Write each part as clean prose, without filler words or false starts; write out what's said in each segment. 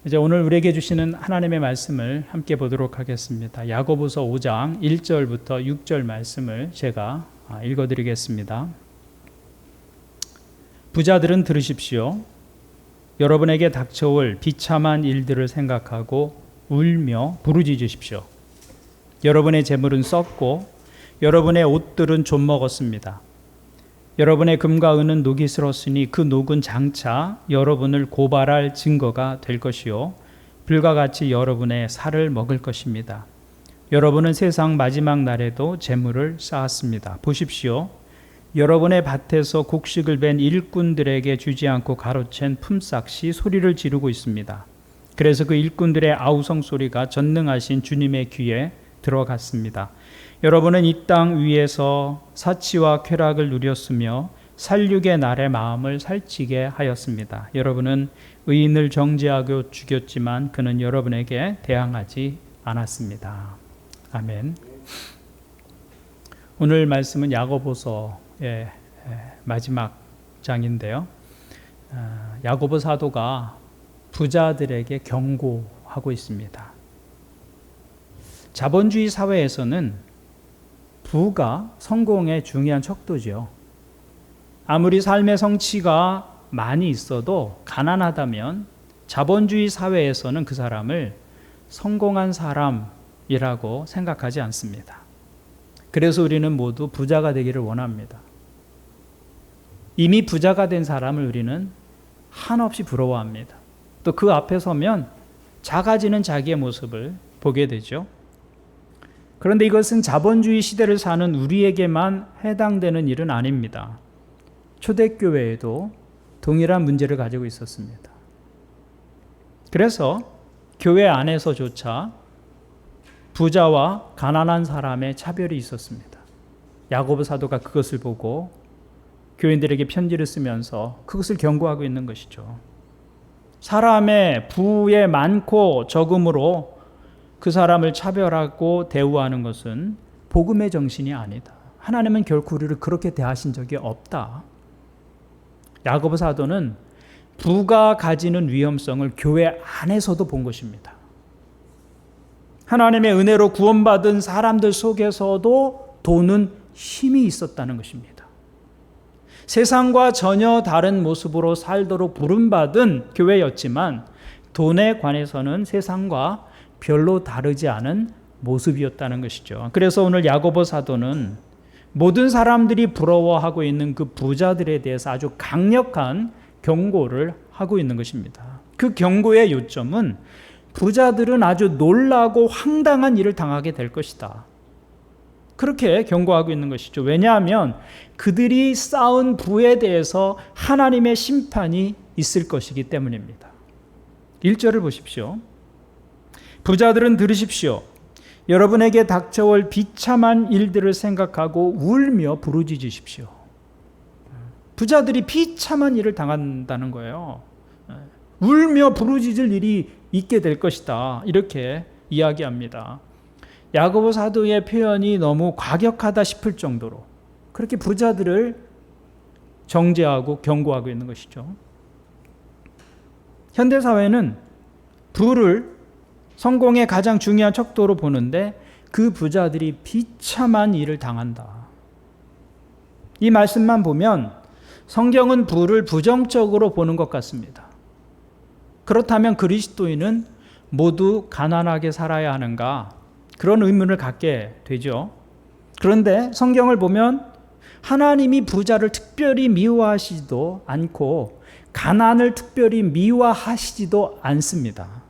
이제 오늘 우리에게 주시는 하나님의 말씀을 함께 보도록 하겠습니다. 야고보서 5장 1절부터 6절 말씀을 제가 읽어드리겠습니다. 부자들은 들으십시오. 여러분에게 닥쳐올 비참한 일들을 생각하고 울며 부르짖으십시오. 여러분의 재물은 썩고 여러분의 옷들은 좀먹었습니다. 여러분의 금과 은은 녹이 슬었으니 그 녹은 장차 여러분을 고발할 증거가 될 것이요 불과 같이 여러분의 살을 먹을 것입니다. 여러분은 세상 마지막 날에도 재물을 쌓았습니다. 보십시오. 여러분의 밭에서 곡식을 벤 일꾼들에게 주지 않고 가로챈 품삯이 소리를 지르고 있습니다. 그래서 그 일꾼들의 아우성 소리가 전능하신 주님의 귀에 들어갔습니다. 여러분은 이 땅 위에서 사치와 쾌락을 누렸으며 살육의 날의 마음을 살찌게 하였습니다. 여러분은 의인을 정죄하고 죽였지만 그는 여러분에게 대항하지 않았습니다. 아멘. 오늘 말씀은 야고보서의 마지막 장인데요. 야고보 사도가 부자들에게 경고하고 있습니다. 자본주의 사회에서는 부가 성공의 중요한 척도죠. 아무리 삶의 성취가 많이 있어도 가난하다면 자본주의 사회에서는 그 사람을 성공한 사람이라고 생각하지 않습니다. 그래서 우리는 모두 부자가 되기를 원합니다. 이미 부자가 된 사람을 우리는 한없이 부러워합니다. 또 그 앞에 서면 작아지는 자기의 모습을 보게 되죠. 그런데 이것은 자본주의 시대를 사는 우리에게만 해당되는 일은 아닙니다. 초대교회에도 동일한 문제를 가지고 있었습니다. 그래서 교회 안에서조차 부자와 가난한 사람의 차별이 있었습니다. 야고보 사도가 그것을 보고 교인들에게 편지를 쓰면서 그것을 경고하고 있는 것이죠. 사람의 부의 많고 적음으로 그 사람을 차별하고 대우하는 것은 복음의 정신이 아니다. 하나님은 결코 우리를 그렇게 대하신 적이 없다. 야고보 사도는 부가 가지는 위험성을 교회 안에서도 본 것입니다. 하나님의 은혜로 구원받은 사람들 속에서도 돈은 힘이 있었다는 것입니다. 세상과 전혀 다른 모습으로 살도록 부름받은 교회였지만 돈에 관해서는 세상과 별로 다르지 않은 모습이었다는 것이죠. 그래서 오늘 야고보 사도는 모든 사람들이 부러워하고 있는 그 부자들에 대해서 아주 강력한 경고를 하고 있는 것입니다. 그 경고의 요점은 부자들은 아주 놀라고 황당한 일을 당하게 될 것이다. 그렇게 경고하고 있는 것이죠. 왜냐하면 그들이 쌓은 부에 대해서 하나님의 심판이 있을 것이기 때문입니다. 1절을 보십시오. 부자들은 들으십시오. 여러분에게 닥쳐올 비참한 일들을 생각하고 울며 부르짖으십시오. 부자들이 비참한 일을 당한다는 거예요. 울며 부르짖을 일이 있게 될 것이다. 이렇게 이야기합니다. 야고보 사도의 표현이 너무 과격하다 싶을 정도로 그렇게 부자들을 정죄하고 경고하고 있는 것이죠. 현대사회는 부를 성공의 가장 중요한 척도로 보는데 그 부자들이 비참한 일을 당한다. 이 말씀만 보면 성경은 부를 부정적으로 보는 것 같습니다. 그렇다면 그리스도인은 모두 가난하게 살아야 하는가? 그런 의문을 갖게 되죠. 그런데 성경을 보면 하나님이 부자를 특별히 미워하시지도 않고 가난을 특별히 미워하시지도 않습니다.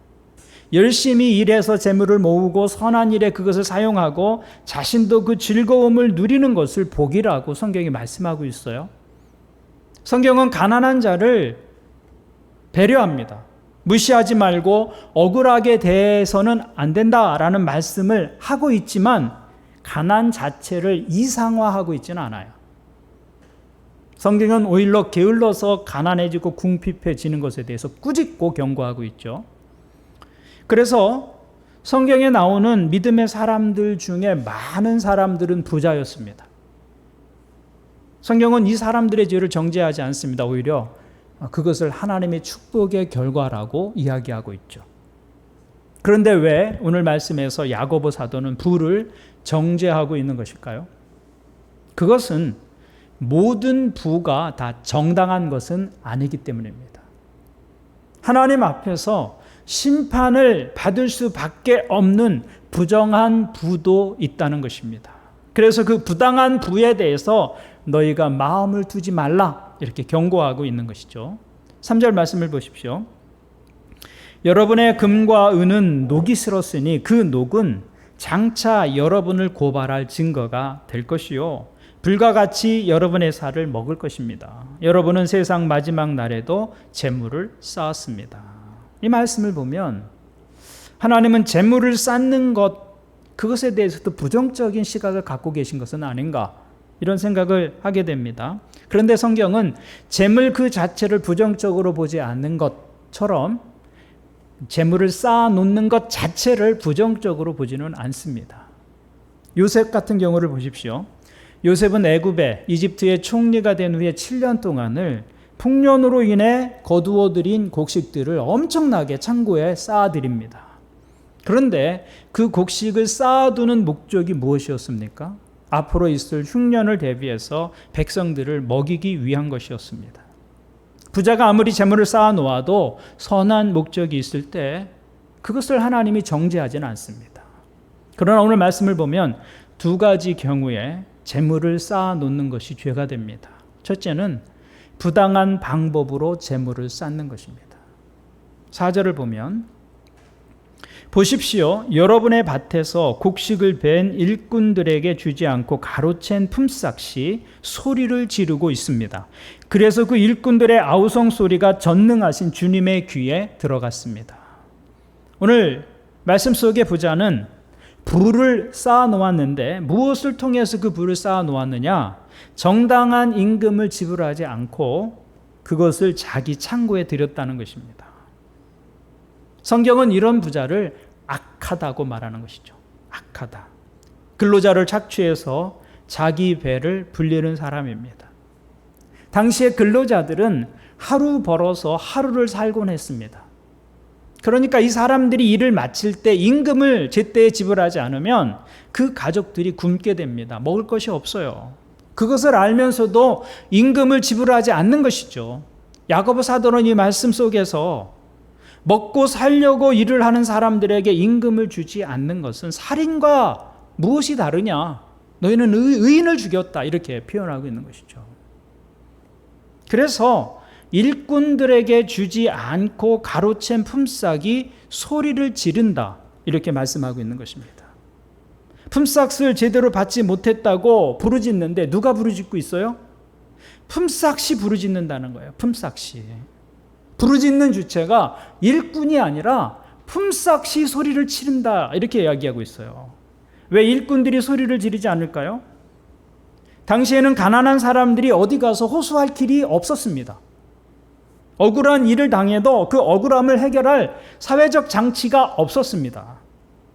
열심히 일해서 재물을 모으고 선한 일에 그것을 사용하고 자신도 그 즐거움을 누리는 것을 복이라고 성경이 말씀하고 있어요. 성경은 가난한 자를 배려합니다. 무시하지 말고 억울하게 대해서는 안 된다라는 말씀을 하고 있지만 가난 자체를 이상화하고 있지는 않아요. 성경은 오히려 게을러서 가난해지고 궁핍해지는 것에 대해서 꾸짖고 경고하고 있죠. 그래서 성경에 나오는 믿음의 사람들 중에 많은 사람들은 부자였습니다. 성경은 이 사람들의 죄를 정죄하지 않습니다. 오히려 그것을 하나님의 축복의 결과라고 이야기하고 있죠. 그런데 왜 오늘 말씀에서 야고보 사도는 부를 정죄하고 있는 것일까요? 그것은 모든 부가 다 정당한 것은 아니기 때문입니다. 하나님 앞에서 심판을 받을 수밖에 없는 부정한 부도 있다는 것입니다. 그래서 그 부당한 부에 대해서 너희가 마음을 두지 말라 이렇게 경고하고 있는 것이죠. 3절 말씀을 보십시오. 여러분의 금과 은은 녹이 슬었으니 그 녹은 장차 여러분을 고발할 증거가 될 것이요 불과 같이 여러분의 살을 먹을 것입니다. 여러분은 세상 마지막 날에도 재물을 쌓았습니다. 이 말씀을 보면 하나님은 재물을 쌓는 것, 그것에 대해서도 부정적인 시각을 갖고 계신 것은 아닌가, 이런 생각을 하게 됩니다. 그런데 성경은 재물 그 자체를 부정적으로 보지 않는 것처럼 재물을 쌓아놓는 것 자체를 부정적으로 보지는 않습니다. 요셉 같은 경우를 보십시오. 요셉은 애굽에 이집트의 총리가 된 후에 7년 동안을 풍년으로 인해 거두어들인 곡식들을 엄청나게 창고에 쌓아들입니다. 그런데 그 곡식을 쌓아두는 목적이 무엇이었습니까? 앞으로 있을 흉년을 대비해서 백성들을 먹이기 위한 것이었습니다. 부자가 아무리 재물을 쌓아놓아도 선한 목적이 있을 때 그것을 하나님이 정죄하지는 않습니다. 그러나 오늘 말씀을 보면 두 가지 경우에 재물을 쌓아놓는 것이 죄가 됩니다. 첫째는 부당한 방법으로 재물을 쌓는 것입니다. 4절을 보면 보십시오. 여러분의 밭에서 곡식을 벤 일꾼들에게 주지 않고 가로챈 품삯이 소리를 지르고 있습니다. 그래서 그 일꾼들의 아우성 소리가 전능하신 주님의 귀에 들어갔습니다. 오늘 말씀 속의 부자는 부를 쌓아 놓았는데 무엇을 통해서 그 부를 쌓아 놓았느냐? 정당한 임금을 지불하지 않고 그것을 자기 창고에 들였다는 것입니다. 성경은 이런 부자를 악하다고 말하는 것이죠. 악하다. 근로자를 착취해서 자기 배를 불리는 사람입니다. 당시의 근로자들은 하루 벌어서 하루를 살곤 했습니다. 그러니까 이 사람들이 일을 마칠 때 임금을 제때에 지불하지 않으면 그 가족들이 굶게 됩니다. 먹을 것이 없어요. 그것을 알면서도 임금을 지불하지 않는 것이죠. 야고보 사도는 이 말씀 속에서 먹고 살려고 일을 하는 사람들에게 임금을 주지 않는 것은 살인과 무엇이 다르냐? 너희는 의인을 죽였다, 이렇게 표현하고 있는 것이죠. 그래서 일꾼들에게 주지 않고 가로챈 품삯이 소리를 지른다, 이렇게 말씀하고 있는 것입니다. 품삯을 제대로 받지 못했다고 부르짖는데 누가 부르짖고 있어요? 품삯이 부르짖는다는 거예요. 품삯이. 부르짖는 주체가 일꾼이 아니라 품삯이 소리를 지른다, 이렇게 이야기하고 있어요. 왜 일꾼들이 소리를 지르지 않을까요? 당시에는 가난한 사람들이 어디 가서 호소할 길이 없었습니다. 억울한 일을 당해도 그 억울함을 해결할 사회적 장치가 없었습니다.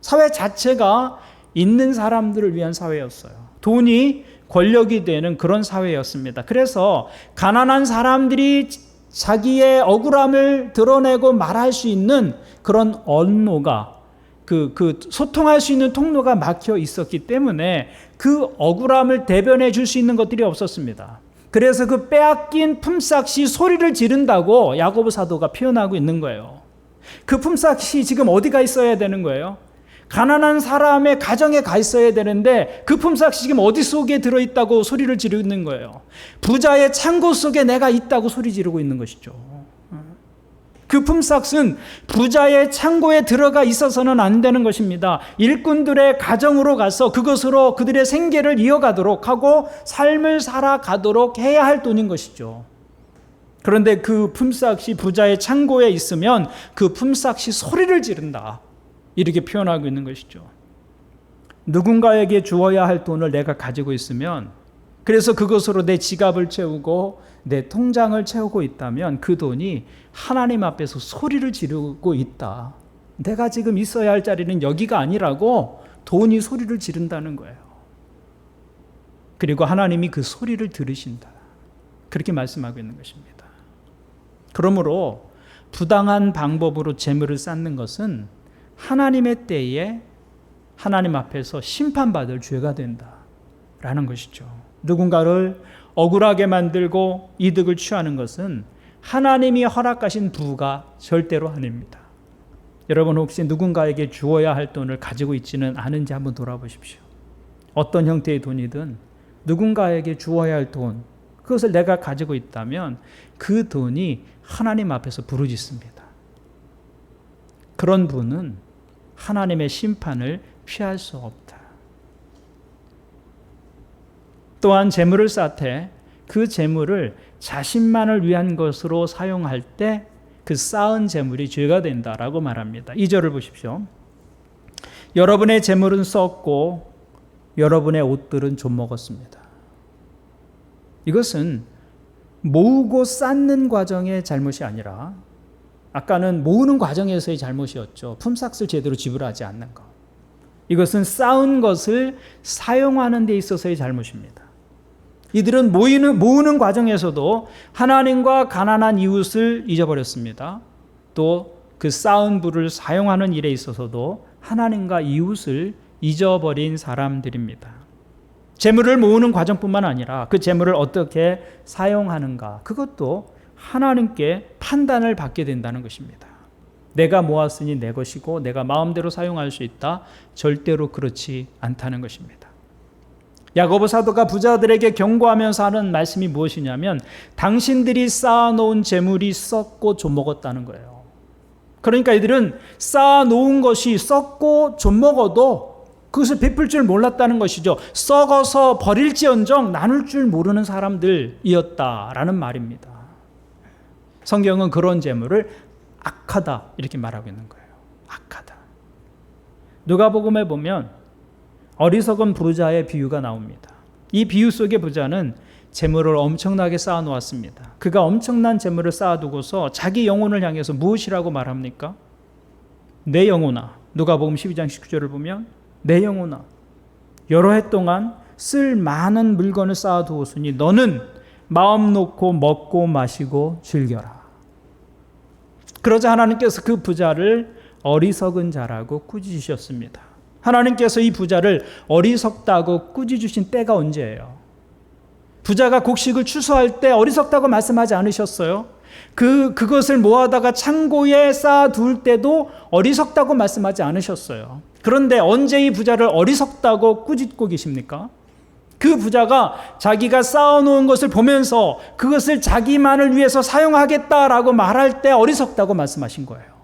사회 자체가 있는 사람들을 위한 사회였어요. 돈이 권력이 되는 그런 사회였습니다. 그래서 가난한 사람들이 자기의 억울함을 드러내고 말할 수 있는 그런 언로가, 그 소통할 수 있는 통로가 막혀 있었기 때문에 그 억울함을 대변해 줄 수 있는 것들이 없었습니다. 그래서 그 빼앗긴 품삯이 소리를 지른다고 야고보 사도가 표현하고 있는 거예요. 그 품삯이 지금 어디가 있어야 되는 거예요? 가난한 사람의 가정에 가 있어야 되는데 그 품삯이 지금 어디 속에 들어있다고 소리를 지르는 거예요. 부자의 창고 속에 내가 있다고 소리 지르고 있는 것이죠. 그 품삯은 부자의 창고에 들어가 있어서는 안 되는 것입니다. 일꾼들의 가정으로 가서 그것으로 그들의 생계를 이어가도록 하고 삶을 살아가도록 해야 할 돈인 것이죠. 그런데 그 품삯이 부자의 창고에 있으면 그 품삯이 소리를 지른다, 이렇게 표현하고 있는 것이죠. 누군가에게 주어야 할 돈을 내가 가지고 있으면, 그래서 그것으로 내 지갑을 채우고 내 통장을 채우고 있다면 그 돈이 하나님 앞에서 소리를 지르고 있다. 내가 지금 있어야 할 자리는 여기가 아니라고 돈이 소리를 지른다는 거예요. 그리고 하나님이 그 소리를 들으신다, 그렇게 말씀하고 있는 것입니다. 그러므로 부당한 방법으로 재물을 쌓는 것은 하나님의 때에 하나님 앞에서 심판받을 죄가 된다라는 것이죠. 누군가를 억울하게 만들고 이득을 취하는 것은 하나님이 허락하신 부가 절대로 아닙니다. 여러분 혹시 누군가에게 주어야 할 돈을 가지고 있지는 않은지 한번 돌아보십시오. 어떤 형태의 돈이든 누군가에게 주어야 할 돈, 그것을 내가 가지고 있다면 그 돈이 하나님 앞에서 부르짖습니다. 그런 분은 하나님의 심판을 피할 수 없다. 또한 재물을 쌓되 그 재물을 자신만을 위한 것으로 사용할 때 그 쌓은 재물이 죄가 된다라고 말합니다. 2절을 보십시오. 여러분의 재물은 썩고 여러분의 옷들은 좀먹었습니다. 이것은 모으고 쌓는 과정의 잘못이 아니라 아까는 모으는 과정에서의 잘못이었죠. 품삯을 제대로 지불하지 않는 것. 이것은 쌓은 것을 사용하는 데 있어서의 잘못입니다. 이들은 모으는 과정에서도 하나님과 가난한 이웃을 잊어버렸습니다. 또 그 쌓은 부를 사용하는 일에 있어서도 하나님과 이웃을 잊어버린 사람들입니다. 재물을 모으는 과정뿐만 아니라 그 재물을 어떻게 사용하는가, 그것도 하나님께 판단을 받게 된다는 것입니다. 내가 모았으니 내 것이고 내가 마음대로 사용할 수 있다. 절대로 그렇지 않다는 것입니다. 야고보 사도가 부자들에게 경고하면서 하는 말씀이 무엇이냐면 당신들이 쌓아놓은 재물이 썩고 좀먹었다는 거예요. 그러니까 이들은 쌓아놓은 것이 썩고 좀먹어도 그것을 베풀 줄 몰랐다는 것이죠. 썩어서 버릴지언정 나눌 줄 모르는 사람들이었다라는 말입니다. 성경은 그런 재물을 악하다 이렇게 말하고 있는 거예요. 악하다. 누가복음에 보면 어리석은 부자의 비유가 나옵니다. 이 비유 속의 부자는 재물을 엄청나게 쌓아 놓았습니다. 그가 엄청난 재물을 쌓아두고서 자기 영혼을 향해서 무엇이라고 말합니까? 내 영혼아. 누가복음 12장 19절을 보면 내 영혼아 여러 해 동안 쓸 많은 물건을 쌓아두었으니 너는 마음 놓고 먹고 마시고 즐겨라. 그러자 하나님께서 그 부자를 어리석은 자라고 꾸짖으셨습니다. 하나님께서 이 부자를 어리석다고 꾸짖으신 때가 언제예요? 부자가 곡식을 추수할 때 어리석다고 말씀하지 않으셨어요? 그것을 모아다가 창고에 쌓아둘 때도 어리석다고 말씀하지 않으셨어요. 그런데 언제 이 부자를 어리석다고 꾸짖고 계십니까? 그 부자가 자기가 쌓아놓은 것을 보면서 그것을 자기만을 위해서 사용하겠다라고 말할 때 어리석다고 말씀하신 거예요.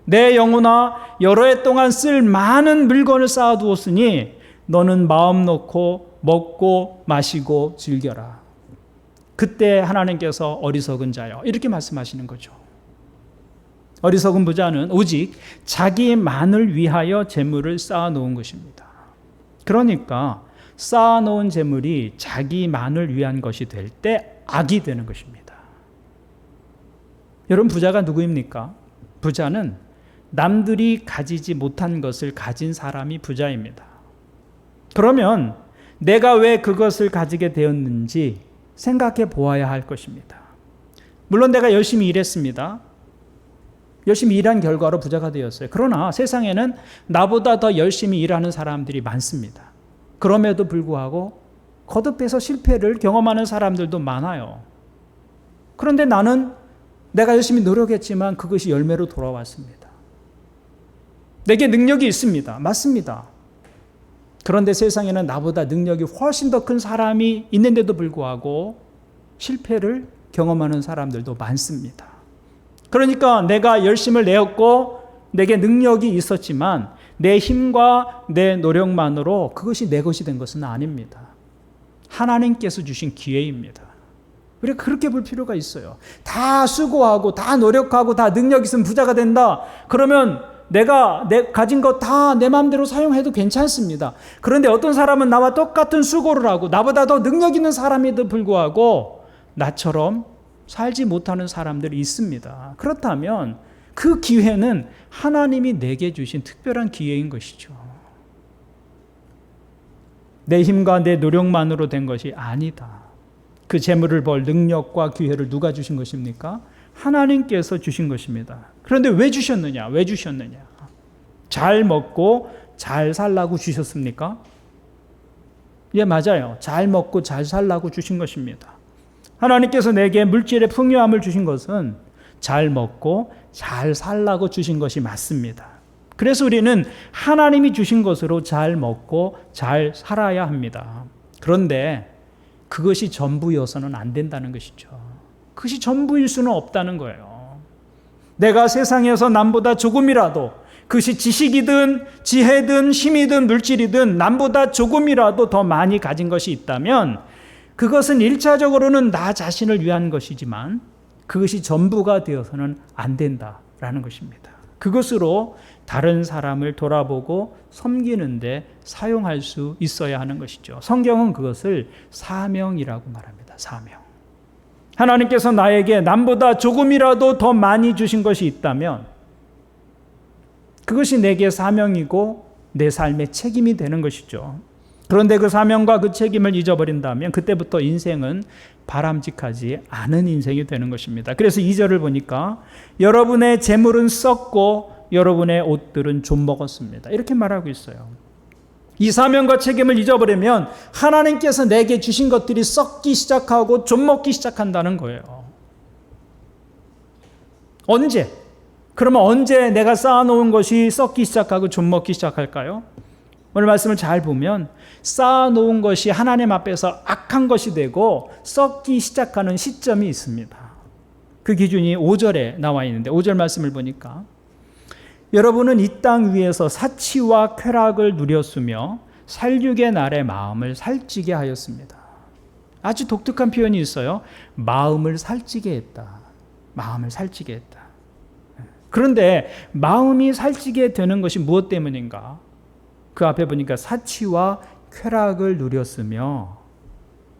내 영혼아 여러 해 동안 쓸 많은 물건을 쌓아두었으니 너는 마음 놓고 먹고 마시고 즐겨라. 그때 하나님께서 어리석은 자여 이렇게 말씀하시는 거죠. 어리석은 부자는 오직 자기만을 위하여 재물을 쌓아놓은 것입니다. 그러니까 쌓아놓은 재물이 자기만을 위한 것이 될 때 악이 되는 것입니다. 여러분 부자가 누구입니까? 부자는 남들이 가지지 못한 것을 가진 사람이 부자입니다. 그러면 내가 왜 그것을 가지게 되었는지 생각해 보아야 할 것입니다. 물론 내가 열심히 일했습니다. 열심히 일한 결과로 부자가 되었어요. 그러나 세상에는 나보다 더 열심히 일하는 사람들이 많습니다. 그럼에도 불구하고 거듭해서 실패를 경험하는 사람들도 많아요. 그런데 나는 내가 열심히 노력했지만 그것이 열매로 돌아왔습니다. 내게 능력이 있습니다. 맞습니다. 그런데 세상에는 나보다 능력이 훨씬 더 큰 사람이 있는데도 불구하고 실패를 경험하는 사람들도 많습니다. 그러니까 내가 열심을 내었고 내게 능력이 있었지만 내 힘과 내 노력만으로 그것이 내 것이 된 것은 아닙니다. 하나님께서 주신 기회입니다. 우리가 그렇게 볼 필요가 있어요. 다 수고하고 다 노력하고 다 능력 있으면 부자가 된다. 그러면 내가 가진 거 다 내 마음대로 사용해도 괜찮습니다. 그런데 어떤 사람은 나와 똑같은 수고를 하고 나보다 더 능력 있는 사람에도 불구하고 나처럼 살지 못하는 사람들이 있습니다. 그렇다면 그 기회는 하나님이 내게 주신 특별한 기회인 것이죠. 내 힘과 내 노력만으로 된 것이 아니다. 그 재물을 벌 능력과 기회를 누가 주신 것입니까? 하나님께서 주신 것입니다. 그런데 왜 주셨느냐? 왜 주셨느냐? 잘 먹고 잘 살라고 주셨습니까? 예, 맞아요. 잘 먹고 잘 살라고 주신 것입니다. 하나님께서 내게 물질의 풍요함을 주신 것은 잘 먹고 잘 살라고 주신 것이 맞습니다. 그래서 우리는 하나님이 주신 것으로 잘 먹고 잘 살아야 합니다. 그런데 그것이 전부여서는 안 된다는 것이죠. 그것이 전부일 수는 없다는 거예요. 내가 세상에서 남보다 조금이라도, 그것이 지식이든 지혜든 힘이든 물질이든 남보다 조금이라도 더 많이 가진 것이 있다면 그것은 1차적으로는 나 자신을 위한 것이지만 그것이 전부가 되어서는 안 된다라는 것입니다. 그것으로 다른 사람을 돌아보고 섬기는데 사용할 수 있어야 하는 것이죠. 성경은 그것을 사명이라고 말합니다. 사명. 하나님께서 나에게 남보다 조금이라도 더 많이 주신 것이 있다면 그것이 내게 사명이고 내 삶의 책임이 되는 것이죠. 그런데 그 사명과 그 책임을 잊어버린다면 그때부터 인생은 바람직하지 않은 인생이 되는 것입니다. 그래서 2절을 보니까 여러분의 재물은 썩고 여러분의 옷들은 좀 먹었습니다. 이렇게 말하고 있어요. 이 사명과 책임을 잊어버리면 하나님께서 내게 주신 것들이 썩기 시작하고 좀 먹기 시작한다는 거예요. 언제? 그러면 언제 내가 쌓아놓은 것이 썩기 시작하고 좀 먹기 시작할까요? 오늘 말씀을 잘 보면 쌓아놓은 것이 하나님 앞에서 악한 것이 되고 썩기 시작하는 시점이 있습니다. 그 기준이 5절에 나와 있는데 5절 말씀을 보니까 여러분은 이 땅 위에서 사치와 쾌락을 누렸으며 살육의 날에 마음을 살찌게 하였습니다. 아주 독특한 표현이 있어요. 마음을 살찌게 했다. 마음을 살찌게 했다. 그런데 마음이 살찌게 되는 것이 무엇 때문인가? 그 앞에 보니까 사치와 쾌락을 누렸으며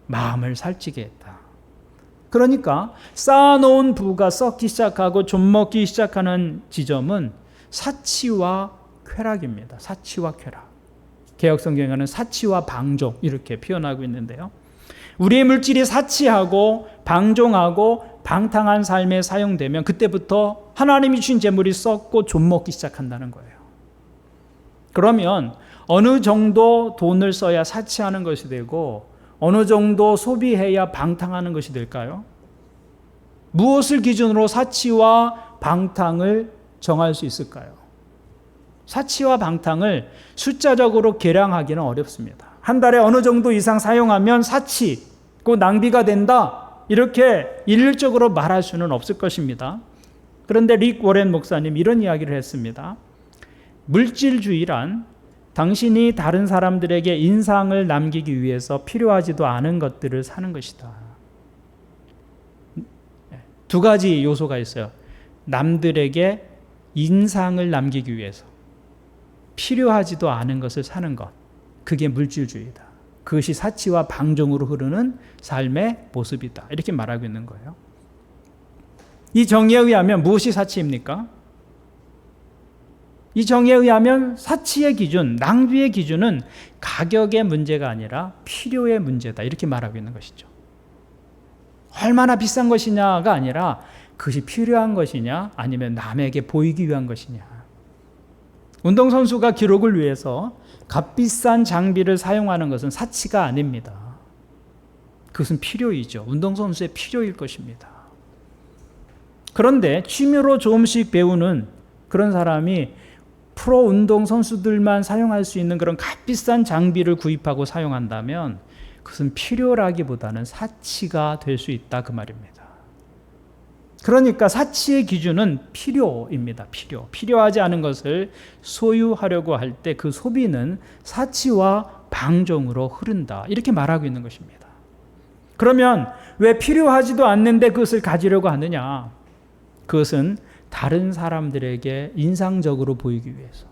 마음을 살찌게 했다. 그러니까 쌓아놓은 부가 썩기 시작하고 좀 먹기 시작하는 지점은 사치와 쾌락입니다. 사치와 쾌락. 개역성경에는 사치와 방종 이렇게 표현하고 있는데요. 우리의 물질이 사치하고 방종하고 방탕한 삶에 사용되면 그때부터 하나님이 주신 재물이 썩고 좀 먹기 시작한다는 거예요. 그러면 어느 정도 돈을 써야 사치하는 것이 되고 어느 정도 소비해야 방탕하는 것이 될까요? 무엇을 기준으로 사치와 방탕을 정할 수 있을까요? 사치와 방탕을 숫자적으로 계량하기는 어렵습니다. 한 달에 어느 정도 이상 사용하면 사치고 낭비가 된다. 이렇게 일률적으로 말할 수는 없을 것입니다. 그런데 릭 워렌 목사님 이런 이야기를 했습니다. 물질주의란 당신이 다른 사람들에게 인상을 남기기 위해서 필요하지도 않은 것들을 사는 것이다. 두 가지 요소가 있어요. 남들에게 인상을 남기기 위해서 필요하지도 않은 것을 사는 것. 그게 물질주의다. 그것이 사치와 방종으로 흐르는 삶의 모습이다. 이렇게 말하고 있는 거예요. 이 정의에 의하면 무엇이 사치입니까? 이 정의에 의하면 사치의 기준, 낭비의 기준은 가격의 문제가 아니라 필요의 문제다. 이렇게 말하고 있는 것이죠. 얼마나 비싼 것이냐가 아니라 그것이 필요한 것이냐 아니면 남에게 보이기 위한 것이냐. 운동선수가 기록을 위해서 값비싼 장비를 사용하는 것은 사치가 아닙니다. 그것은 필요이죠. 운동선수의 필요일 것입니다. 그런데 취미로 조금씩 배우는 그런 사람이 프로 운동선수들만 사용할 수 있는 그런 값비싼 장비를 구입하고 사용한다면 그것은 필요라기보다는 사치가 될 수 있다 그 말입니다. 그러니까 사치의 기준은 필요입니다. 필요하지 않은 것을 소유하려고 할 때 그 소비는 사치와 방종으로 흐른다. 이렇게 말하고 있는 것입니다. 그러면 왜 필요하지도 않는데 그것을 가지려고 하느냐? 그것은 다른 사람들에게 인상적으로 보이기 위해서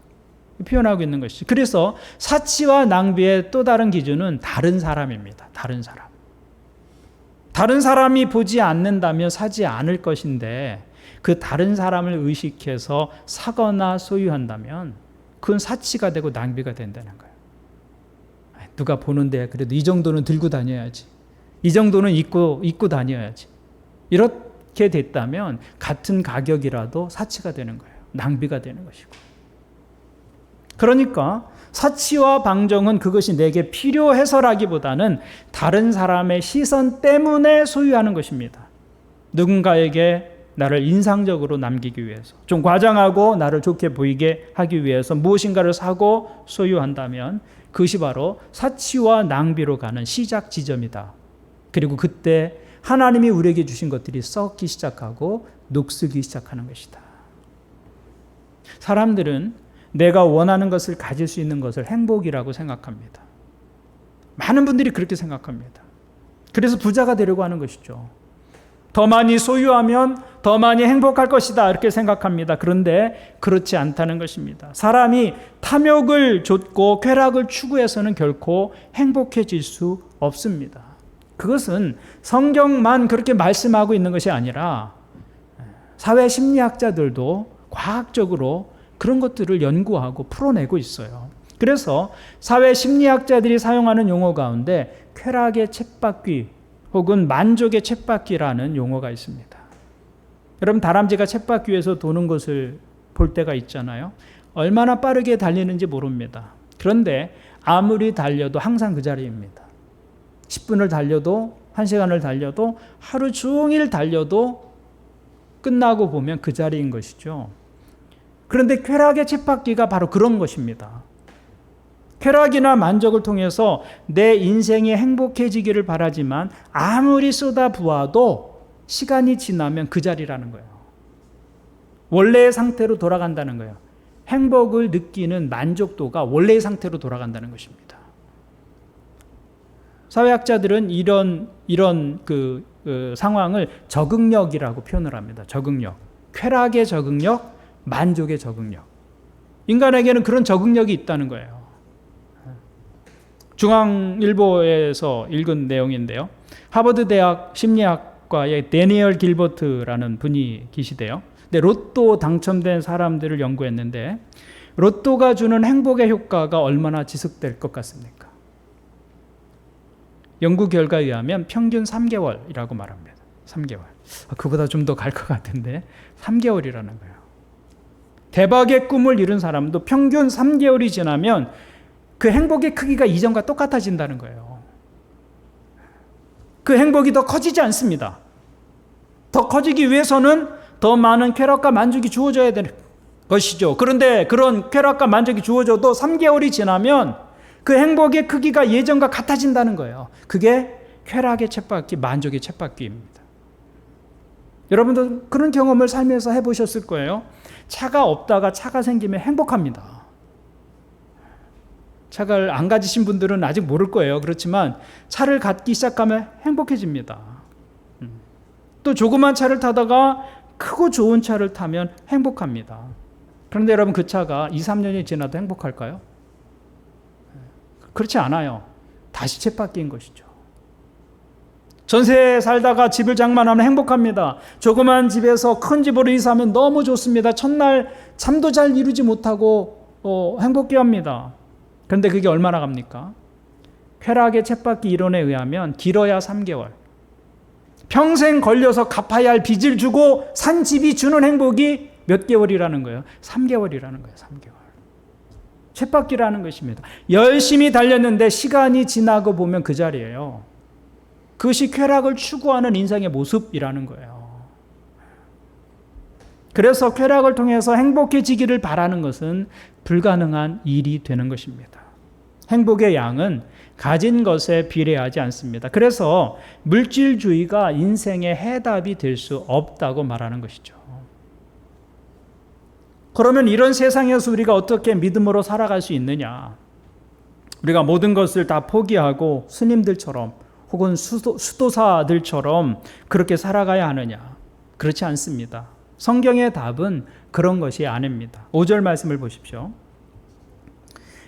표현하고 있는 것이죠. 그래서 사치와 낭비의 또 다른 기준은 다른 사람입니다. 다른 사람. 다른 사람이 보지 않는다면 사지 않을 것인데 그 다른 사람을 의식해서 사거나 소유한다면 그건 사치가 되고 낭비가 된다는 거예요. 누가 보는데 그래도 이 정도는 들고 다녀야지. 이 정도는 입고 다녀야지. 이렇게 됐다면 같은 가격이라도 사치가 되는 거예요. 낭비가 되는 것이고. 그러니까 사치와 방종은 그것이 내게 필요해서라기보다는 다른 사람의 시선 때문에 소유하는 것입니다. 누군가에게 나를 인상적으로 남기기 위해서, 좀 과장하고 나를 좋게 보이게 하기 위해서 무엇인가를 사고 소유한다면 그것이 바로 사치와 낭비로 가는 시작 지점이다. 그리고 그때 하나님이 우리에게 주신 것들이 썩기 시작하고 녹슬기 시작하는 것이다. 사람들은 내가 원하는 것을 가질 수 있는 것을 행복이라고 생각합니다. 많은 분들이 그렇게 생각합니다. 그래서 부자가 되려고 하는 것이죠. 더 많이 소유하면 더 많이 행복할 것이다 이렇게 생각합니다. 그런데 그렇지 않다는 것입니다. 사람이 탐욕을 좇고 쾌락을 추구해서는 결코 행복해질 수 없습니다. 그것은 성경만 그렇게 말씀하고 있는 것이 아니라 사회 심리학자들도 과학적으로 그런 것들을 연구하고 풀어내고 있어요. 그래서 사회 심리학자들이 사용하는 용어 가운데 쾌락의 쳇바퀴 혹은 만족의 쳇바퀴라는 용어가 있습니다. 여러분, 다람쥐가 쳇바퀴 위에서 도는 것을 볼 때가 있잖아요. 얼마나 빠르게 달리는지 모릅니다. 그런데 아무리 달려도 항상 그 자리입니다. 10분을 달려도 1시간을 달려도 하루 종일 달려도 끝나고 보면 그 자리인 것이죠. 그런데 쾌락의 쳇바퀴가 바로 그런 것입니다. 쾌락이나 만족을 통해서 내 인생이 행복해지기를 바라지만 아무리 쏟아부어도 시간이 지나면 그 자리라는 거예요. 원래의 상태로 돌아간다는 거예요. 행복을 느끼는 만족도가 원래의 상태로 돌아간다는 것입니다. 사회학자들은 이런 상황을 적응력이라고 표현을 합니다. 적응력. 쾌락의 적응력, 만족의 적응력. 인간에게는 그런 적응력이 있다는 거예요. 중앙일보에서 읽은 내용인데요. 하버드 대학 심리학과의 데니얼 길버트라는 분이 계시대요. 근데 로또 당첨된 사람들을 연구했는데 로또가 주는 행복의 효과가 얼마나 지속될 것 같습니까? 연구 결과에 의하면 평균 3개월이라고 말합니다. 3개월. 그보다 좀 더 갈 것 같은데 3개월이라는 거예요. 대박의 꿈을 이룬 사람도 평균 3개월이 지나면 그 행복의 크기가 이전과 똑같아진다는 거예요. 그 행복이 더 커지지 않습니다. 더 커지기 위해서는 더 많은 쾌락과 만족이 주어져야 되는 것이죠. 그런데 그런 쾌락과 만족이 주어져도 3개월이 지나면 그 행복의 크기가 예전과 같아진다는 거예요. 그게 쾌락의 쳇바퀴, 만족의 쳇바퀴입니다. 여러분도 그런 경험을 살면서 해보셨을 거예요. 차가 없다가 차가 생기면 행복합니다. 차를 안 가지신 분들은 아직 모를 거예요. 그렇지만 차를 갖기 시작하면 행복해집니다. 또 조그만 차를 타다가 크고 좋은 차를 타면 행복합니다. 그런데 여러분, 그 차가 2, 3년이 지나도 행복할까요? 그렇지 않아요. 다시 쳇바퀴인 것이죠. 전세에 살다가 집을 장만하면 행복합니다. 조그만 집에서 큰 집으로 이사하면 너무 좋습니다. 첫날 잠도 잘 이루지 못하고 행복해합니다. 그런데 그게 얼마나 갑니까? 쾌락의 쳇바퀴 이론에 의하면 길어야 3개월. 평생 걸려서 갚아야 할 빚을 주고 산 집이 주는 행복이 몇 개월이라는 거예요? 3개월이라는 거예요. 3개월. 쳇바퀴라는 것입니다. 열심히 달렸는데 시간이 지나고 보면 그 자리예요. 그것이 쾌락을 추구하는 인생의 모습이라는 거예요. 그래서 쾌락을 통해서 행복해지기를 바라는 것은 불가능한 일이 되는 것입니다. 행복의 양은 가진 것에 비례하지 않습니다. 그래서 물질주의가 인생의 해답이 될 수 없다고 말하는 것이죠. 그러면 이런 세상에서 우리가 어떻게 믿음으로 살아갈 수 있느냐? 우리가 모든 것을 다 포기하고 스님들처럼 혹은 수도사들처럼 그렇게 살아가야 하느냐? 그렇지 않습니다. 성경의 답은 그런 것이 아닙니다. 5절 말씀을 보십시오.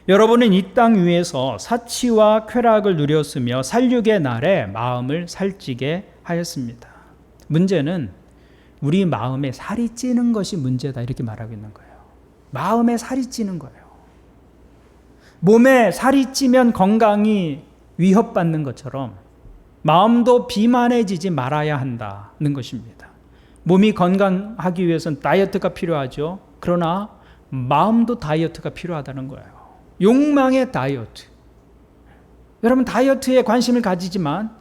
여러분은 이 땅 위에서 사치와 쾌락을 누렸으며 살육의 날에 마음을 살찌게 하였습니다. 문제는 우리 마음에 살이 찌는 것이 문제다, 이렇게 말하고 있는 거예요. 마음에 살이 찌는 거예요. 몸에 살이 찌면 건강이 위협받는 것처럼 마음도 비만해지지 말아야 한다는 것입니다. 몸이 건강하기 위해서는 다이어트가 필요하죠. 그러나 마음도 다이어트가 필요하다는 거예요. 욕망의 다이어트. 여러분 다이어트에 관심을 가지지만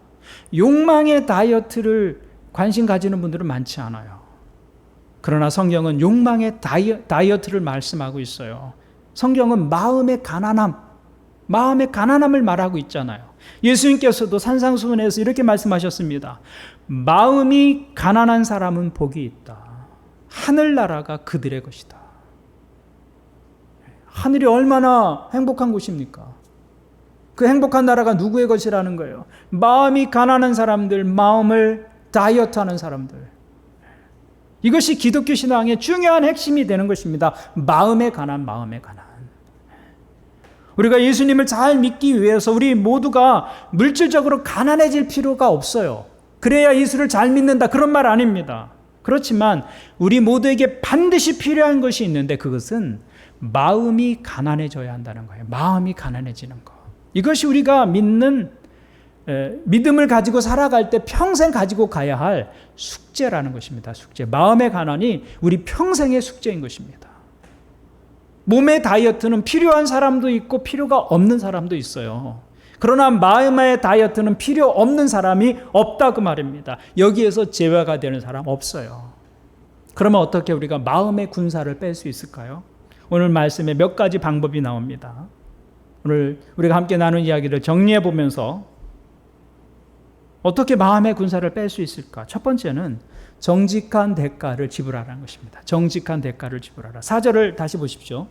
욕망의 다이어트를 관심 가지는 분들은 많지 않아요. 그러나 성경은 욕망의 다이어트를 말씀하고 있어요. 성경은 마음의 가난함을 말하고 있잖아요. 예수님께서도 산상수훈에서 이렇게 말씀하셨습니다. 마음이 가난한 사람은 복이 있다. 하늘나라가 그들의 것이다. 하늘이 얼마나 행복한 곳입니까? 그 행복한 나라가 누구의 것이라는 거예요? 마음이 가난한 사람들, 마음을 다이어트하는 사람들. 이것이 기독교 신앙의 중요한 핵심이 되는 것입니다. 마음의 가난. 우리가 예수님을 잘 믿기 위해서 우리 모두가 물질적으로 가난해질 필요가 없어요. 그래야 예수를 잘 믿는다, 그런 말 아닙니다. 그렇지만 우리 모두에게 반드시 필요한 것이 있는데 그것은 마음이 가난해져야 한다는 거예요. 마음이 가난해지는 것. 이것이 우리가 믿음을 가지고 살아갈 때 평생 가지고 가야 할 숙제라는 것입니다. 숙제. 마음의 가난이 우리 평생의 숙제인 것입니다. 몸의 다이어트는 필요한 사람도 있고 필요가 없는 사람도 있어요. 그러나 마음의 다이어트는 필요 없는 사람이 없다 그 말입니다. 여기에서 제외가 되는 사람 없어요. 그러면 어떻게 우리가 마음의 군사를 뺄 수 있을까요? 오늘 말씀에 몇 가지 방법이 나옵니다. 오늘 우리가 함께 나눈 이야기를 정리해 보면서 어떻게 마음의 군사를 뺄 수 있을까? 첫 번째는 정직한 대가를 지불하라는 것입니다. 정직한 대가를 지불하라. 4절을 다시 보십시오.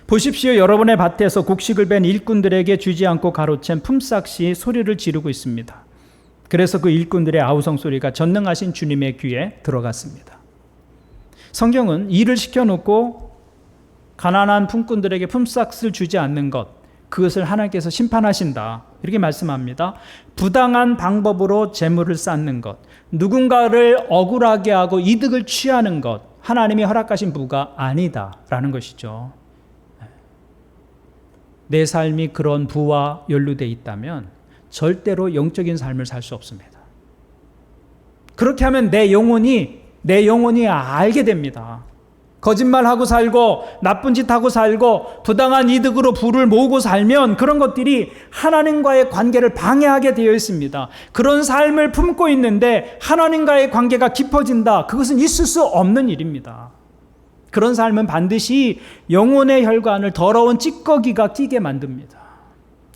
보십시오. 여러분의 밭에서 곡식을 벤 일꾼들에게 주지 않고 가로챈 품삯이 소리를 지르고 있습니다. 그래서 그 일꾼들의 아우성 소리가 전능하신 주님의 귀에 들어갔습니다. 성경은 일을 시켜놓고 가난한 품꾼들에게 품삯을 주지 않는 것, 그것을 하나님께서 심판하신다. 이렇게 말씀합니다. 부당한 방법으로 재물을 쌓는 것, 누군가를 억울하게 하고 이득을 취하는 것, 하나님이 허락하신 부가 아니다라는 것이죠. 내 삶이 그런 부와 연루되어 있다면 절대로 영적인 삶을 살 수 없습니다. 그렇게 하면 내 영혼이 알게 됩니다. 거짓말하고 살고 나쁜 짓 하고 살고 부당한 이득으로 부를 모으고 살면 그런 것들이 하나님과의 관계를 방해하게 되어 있습니다. 그런 삶을 품고 있는데 하나님과의 관계가 깊어진다. 그것은 있을 수 없는 일입니다. 그런 삶은 반드시 영혼의 혈관을 더러운 찌꺼기가 끼게 만듭니다.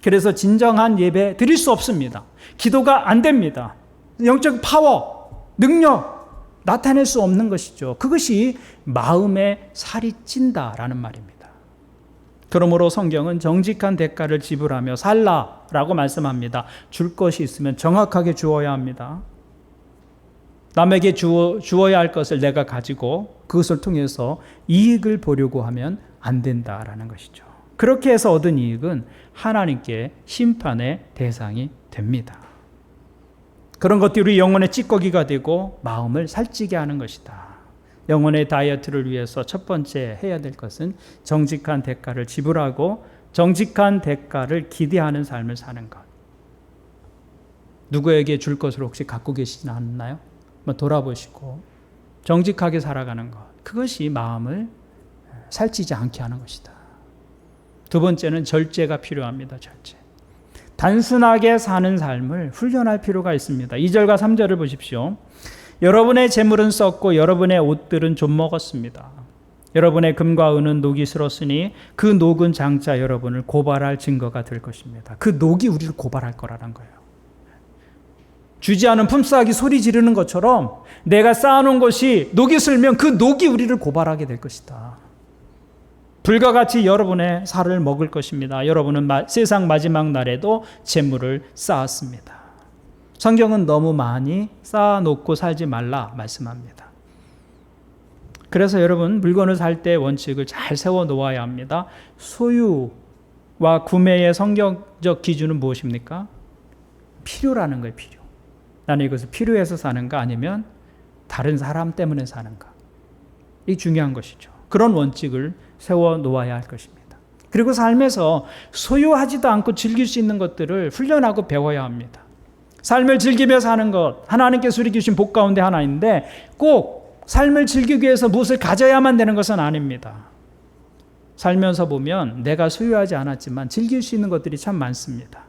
그래서 진정한 예배 드릴 수 없습니다. 기도가 안 됩니다. 영적 파워, 능력 나타낼 수 없는 것이죠. 그것이 마음에 살이 찐다라는 말입니다. 그러므로 성경은 정직한 대가를 지불하며 살라라고 말씀합니다. 줄 것이 있으면 정확하게 주어야 합니다. 남에게 주어야 할 것을 내가 가지고 그것을 통해서 이익을 보려고 하면 안 된다라는 것이죠. 그렇게 해서 얻은 이익은 하나님께 심판의 대상이 됩니다. 그런 것들이 우리 영혼의 찌꺼기가 되고 마음을 살찌게 하는 것이다. 영혼의 다이어트를 위해서 첫 번째 해야 될 것은 정직한 대가를 지불하고 정직한 대가를 기대하는 삶을 사는 것. 누구에게 줄 것을 혹시 갖고 계시지 않나요? 돌아보시고 정직하게 살아가는 것. 그것이 마음을 살찌지 않게 하는 것이다. 두 번째는 절제가 필요합니다. 절제. 단순하게 사는 삶을 훈련할 필요가 있습니다. 2절과 3절을 보십시오. 여러분의 재물은 썩고 여러분의 옷들은 좀 먹었습니다. 여러분의 금과 은은 녹이 슬었으니 그 녹은 장차 여러분을 고발할 증거가 될 것입니다. 그 녹이 우리를 고발할 거라는 거예요. 주지 않은 품삯이 소리 지르는 것처럼 내가 쌓아놓은 것이 녹이 슬면 그 녹이 우리를 고발하게 될 것이다. 불과 같이 여러분의 살을 먹을 것입니다. 여러분은 세상 마지막 날에도 재물을 쌓았습니다. 성경은 너무 많이 쌓아놓고 살지 말라 말씀합니다. 그래서 여러분 물건을 살 때 원칙을 잘 세워놓아야 합니다. 소유와 구매의 성경적 기준은 무엇입니까? 필요라는 거예요. 필요. 나는 이것을 필요해서 사는가 아니면 다른 사람 때문에 사는가. 이게 중요한 것이죠. 그런 원칙을 세워놓아야 할 것입니다. 그리고 삶에서 소유하지도 않고 즐길 수 있는 것들을 훈련하고 배워야 합니다. 삶을 즐기며 사는 것, 하나님께서 우리 주신 복 가운데 하나인데 꼭 삶을 즐기기 위해서 무엇을 가져야만 되는 것은 아닙니다. 살면서 보면 내가 소유하지 않았지만 즐길 수 있는 것들이 참 많습니다.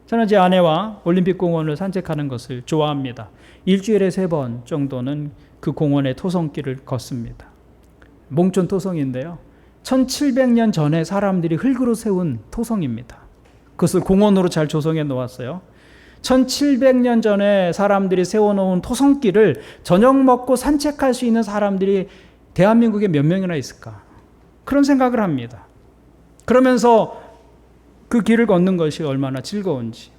저는 제 아내와 올림픽공원을 산책하는 것을 좋아합니다. 일주일에 3번 정도는 그 공원의 토성길을 걷습니다. 몽촌 토성인데요. 1700년 전에 사람들이 흙으로 세운 토성입니다. 그것을 공원으로 잘 조성해 놓았어요. 1700년 전에 사람들이 세워놓은 토성길을 저녁 먹고 산책할 수 있는 사람들이 대한민국에 몇 명이나 있을까? 그런 생각을 합니다. 그러면서 그 길을 걷는 것이 얼마나 즐거운지.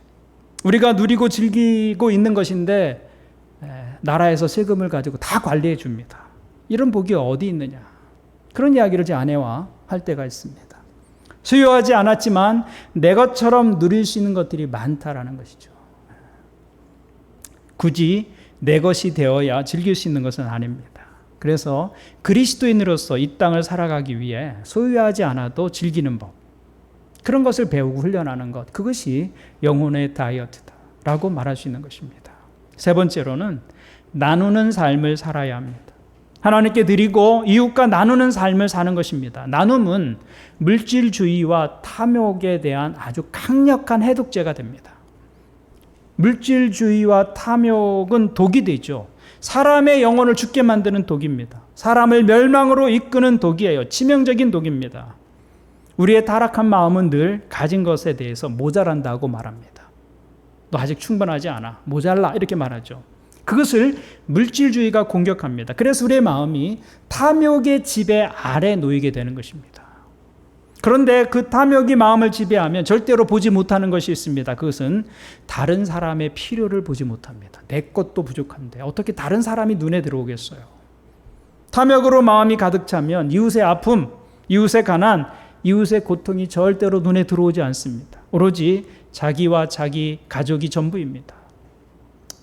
우리가 누리고 즐기고 있는 것인데 나라에서 세금을 가지고 다 관리해 줍니다. 이런 복이 어디 있느냐. 그런 이야기를 제 아내와 할 때가 있습니다. 소유하지 않았지만 내 것처럼 누릴 수 있는 것들이 많다라는 것이죠. 굳이 내 것이 되어야 즐길 수 있는 것은 아닙니다. 그래서 그리스도인으로서 이 땅을 살아가기 위해 소유하지 않아도 즐기는 법, 그런 것을 배우고 훈련하는 것, 그것이 영혼의 다이어트다라고 말할 수 있는 것입니다. 3번째로는 나누는 삶을 살아야 합니다. 하나님께 드리고 이웃과 나누는 삶을 사는 것입니다. 나눔은 물질주의와 탐욕에 대한 아주 강력한 해독제가 됩니다. 물질주의와 탐욕은 독이 되죠. 사람의 영혼을 죽게 만드는 독입니다. 사람을 멸망으로 이끄는 독이에요. 치명적인 독입니다. 우리의 타락한 마음은 늘 가진 것에 대해서 모자란다고 말합니다. 너 아직 충분하지 않아. 모자라. 이렇게 말하죠. 그것을 물질주의가 공격합니다. 그래서 우리의 마음이 탐욕의 지배 아래 놓이게 되는 것입니다. 그런데 그 탐욕이 마음을 지배하면 절대로 보지 못하는 것이 있습니다. 그것은 다른 사람의 필요를 보지 못합니다. 내 것도 부족한데 어떻게 다른 사람이 눈에 들어오겠어요? 탐욕으로 마음이 가득 차면 이웃의 아픔, 이웃의 가난, 이웃의 고통이 절대로 눈에 들어오지 않습니다. 오로지 자기와 자기 가족이 전부입니다.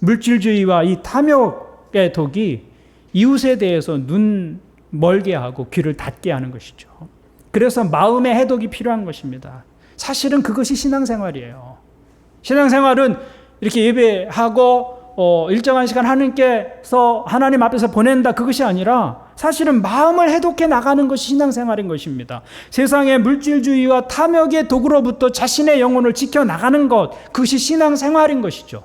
물질주의와 이 탐욕의 독이 이웃에 대해서 눈 멀게 하고 귀를 닫게 하는 것이죠. 그래서 마음의 해독이 필요한 것입니다. 사실은 그것이 신앙생활이에요. 신앙생활은 이렇게 예배하고 일정한 시간 하나님 앞에서 보낸다, 그것이 아니라 사실은 마음을 해독해 나가는 것이 신앙생활인 것입니다. 세상의 물질주의와 탐욕의 독으로부터 자신의 영혼을 지켜나가는 것, 그것이 신앙생활인 것이죠.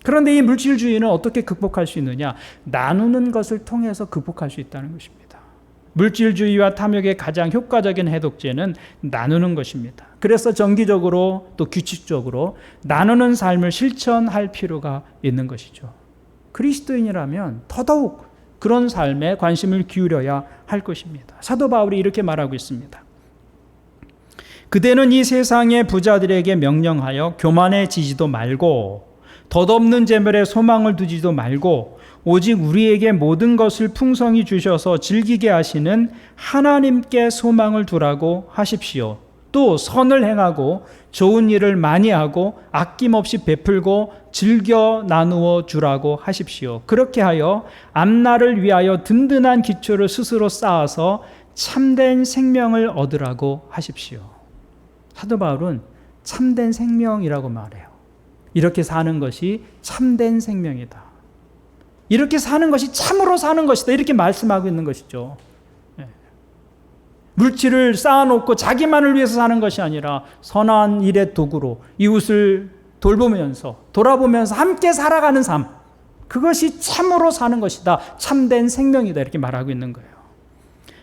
그런데 이 물질주의는 어떻게 극복할 수 있느냐? 나누는 것을 통해서 극복할 수 있다는 것입니다. 물질주의와 탐욕의 가장 효과적인 해독제는 나누는 것입니다. 그래서 정기적으로 또 규칙적으로 나누는 삶을 실천할 필요가 있는 것이죠. 그리스도인이라면 더더욱 그런 삶에 관심을 기울여야 할 것입니다. 사도 바울이 이렇게 말하고 있습니다. 그대는 이 세상의 부자들에게 명령하여 교만해지지도 말고 덧없는 재물에 소망을 두지도 말고 오직 우리에게 모든 것을 풍성히 주셔서 즐기게 하시는 하나님께 소망을 두라고 하십시오. 또 선을 행하고 좋은 일을 많이 하고 아낌없이 베풀고 즐겨 나누어 주라고 하십시오. 그렇게 하여 앞날을 위하여 든든한 기초를 스스로 쌓아서 참된 생명을 얻으라고 하십시오. 사도 바울은 참된 생명이라고 말해요. 이렇게 사는 것이 참된 생명이다. 이렇게 사는 것이 참으로 사는 것이다. 이렇게 말씀하고 있는 것이죠. 물질을 쌓아놓고 자기만을 위해서 사는 것이 아니라 선한 일의 도구로 이웃을 돌보면서 돌아보면서 함께 살아가는 삶, 그것이 참으로 사는 것이다. 참된 생명이다. 이렇게 말하고 있는 거예요.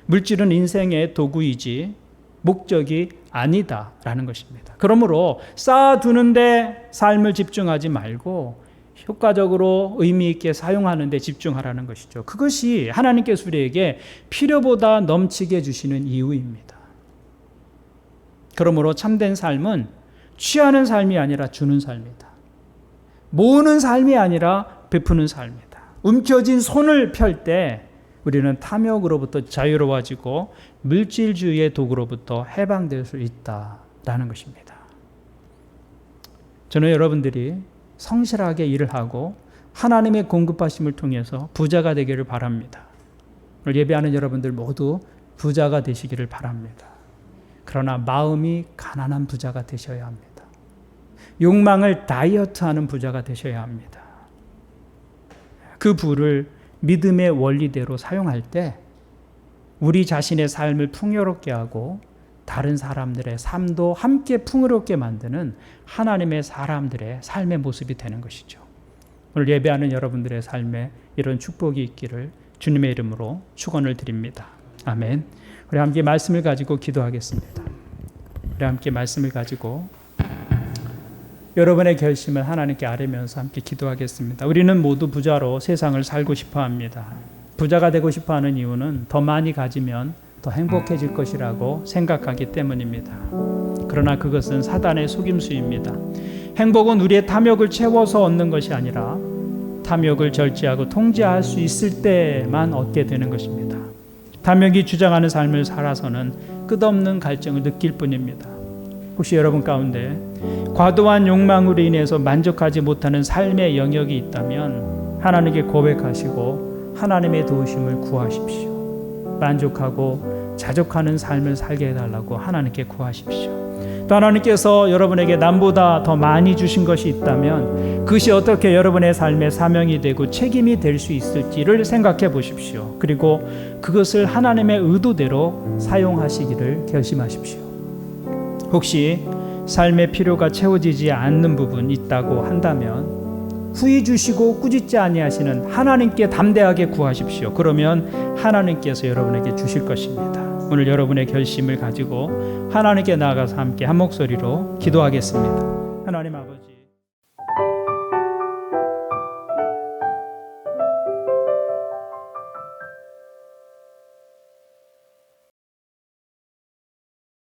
물질은 인생의 도구이지 목적이 아니다라는 것입니다. 그러므로 쌓아두는 데 삶을 집중하지 말고 효과적으로 의미 있게 사용하는 데 집중하라는 것이죠. 그것이 하나님께서 우리에게 필요보다 넘치게 주시는 이유입니다. 그러므로 참된 삶은 취하는 삶이 아니라 주는 삶이다. 모으는 삶이 아니라 베푸는 삶이다. 움켜진 손을 펼 때 우리는 탐욕으로부터 자유로워지고 물질주의의 도구로부터 해방될 수 있다라는 것입니다. 저는 여러분들이 성실하게 일을 하고 하나님의 공급하심을 통해서 부자가 되기를 바랍니다. 오늘 예배하는 여러분들 모두 부자가 되시기를 바랍니다. 그러나 마음이 가난한 부자가 되셔야 합니다. 욕망을 다이어트하는 부자가 되셔야 합니다. 그 부를 믿음의 원리대로 사용할 때 우리 자신의 삶을 풍요롭게 하고 다른 사람들의 삶도 함께 풍요롭게 만드는 하나님의 사람들의 삶의 모습이 되는 것이죠. 오늘 예배하는 여러분들의 삶에 이런 축복이 있기를 주님의 이름으로 축원을 드립니다. 아멘. 우리 함께 말씀을 가지고 기도하겠습니다. 우리 함께 말씀을 가지고 여러분의 결심을 하나님께 아뢰면서 함께 기도하겠습니다. 우리는 모두 부자로 세상을 살고 싶어 합니다. 부자가 되고 싶어 하는 이유는 더 많이 가지면 더 행복해질 것이라고 생각하기 때문입니다. 그러나 그것은 사단의 속임수입니다. 행복은 우리의 탐욕을 채워서 얻는 것이 아니라 탐욕을 절제하고 통제할 수 있을 때만 얻게 되는 것입니다. 탐욕이 주장하는 삶을 살아서는 끝없는 갈증을 느낄 뿐입니다. 혹시 여러분 가운데 과도한 욕망으로 인해서 만족하지 못하는 삶의 영역이 있다면 하나님께 고백하시고 하나님의 도우심을 구하십시오. 만족하고 자족하는 삶을 살게 해달라고 하나님께 구하십시오. 또 하나님께서 여러분에게 남보다 더 많이 주신 것이 있다면 그것이 어떻게 여러분의 삶의 사명이 되고 책임이 될 수 있을지를 생각해 보십시오. 그리고 그것을 하나님의 의도대로 사용하시기를 결심하십시오. 혹시 삶의 필요가 채워지지 않는 부분이 있다고 한다면 후히 주시고 꾸짖지 아니하시는 하나님께 담대하게 구하십시오. 그러면 하나님께서 여러분에게 주실 것입니다. 오늘 여러분의 결심을 가지고 하나님께 나아가서 함께 한 목소리로 기도하겠습니다. 하나님 아버지,